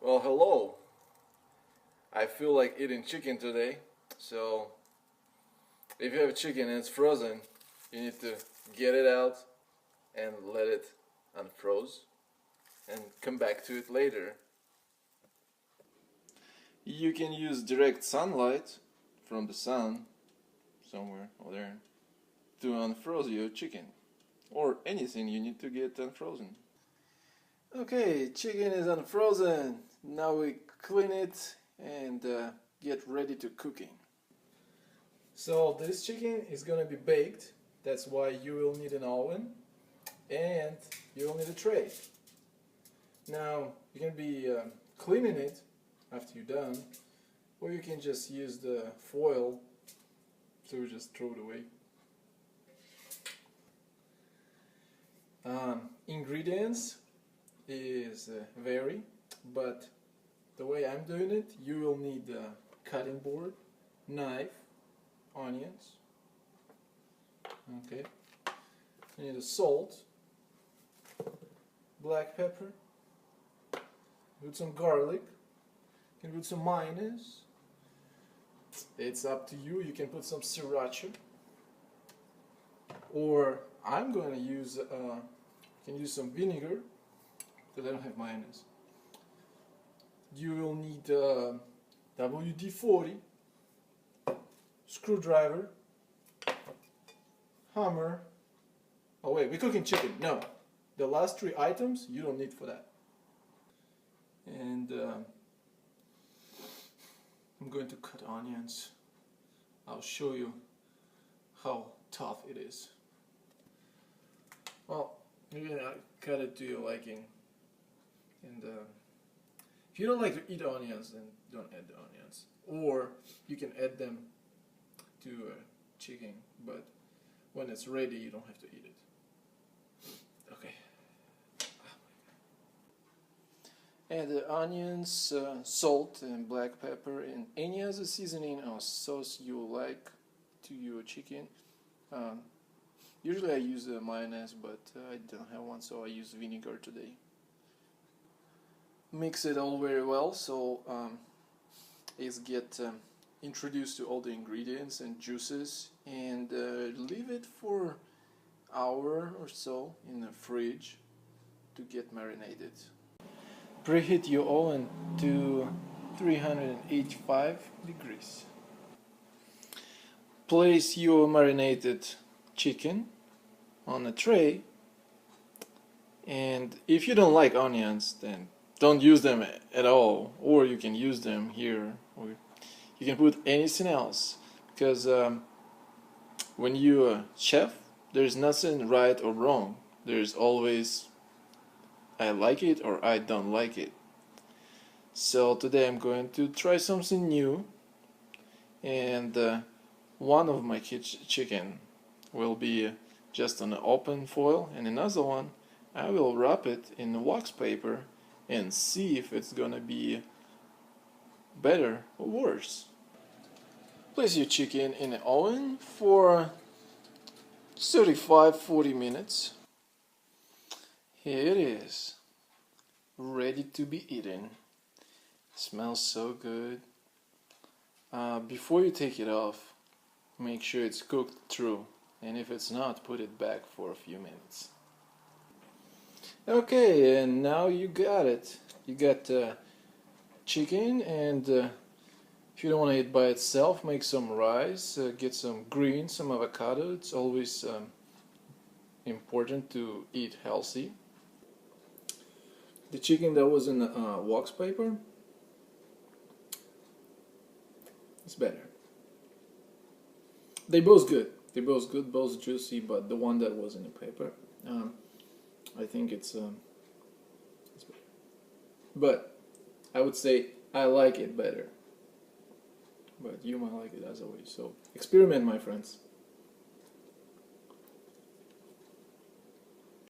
Well, hello. I feel like eating chicken today, so if you have chicken and it's frozen, you need to get it out and let it unfroze and come back to it later. You can use direct sunlight from the sun, somewhere over there, to unfroze your chicken or anything you need to get unfrozen. Okay, chicken is unfrozen. Now we clean it and get ready to cooking. So this chicken is gonna be baked. That's why you will need an oven and you will need a tray. Now you can be cleaning it after you're done, or you can just use the foil to just throw it away. Ingredients is vary, but the way I'm doing it, you will need a cutting board, knife, onions, okay, you need a salt, black pepper, with some garlic, you can put some mayonnaise, it's up to you, you can put some sriracha, or I'm going to use, you can use some vinegar, because I don't have mayonnaise. You will need WD-40, screwdriver, hammer. Oh wait, we're cooking chicken. No, the last three items you don't need for that. And I'm going to cut onions. I'll show you how tough it is. Well, you can cut it to your liking. And if you don't like to eat onions, then don't add the onions. Or you can add them to chicken, but when it's ready, you don't have to eat it. Okay. Add the onions, salt, and black pepper, and any other seasoning or sauce you like to your chicken. Usually I use mayonnaise, but I don't have one, so I use vinegar today. Mix it all very well so it's get introduced to all the ingredients and juices, and leave it for an hour or so in the fridge to get marinated. Preheat your oven to 385 degrees. Place your marinated chicken on a tray, and if you don't like onions, then don't use them at all, or you can use them here, or you can put anything else, because when you're a chef, there's nothing right or wrong. There's always I like it or I don't like it. So today I'm going to try something new, and one of my chicken will be just on an open foil, and another one I will wrap it in wax paper and see if it's gonna be better or worse. Place your chicken in the oven for 35-40 minutes. Here it is, ready to be eaten. Smells so good. Before you take it off, make sure it's cooked through, and if it's not, put it back for a few minutes. Okay, and now you got it. You got chicken, and if you don't want to eat by itself, make some rice, get some greens, some avocado. It's always important to eat healthy. The chicken that was in wax paper, it's better. They're both good. They're both good, both juicy, but the one that was in the paper, I think it's better. But I would say I like it better. But you might like it as always. So experiment, my friends.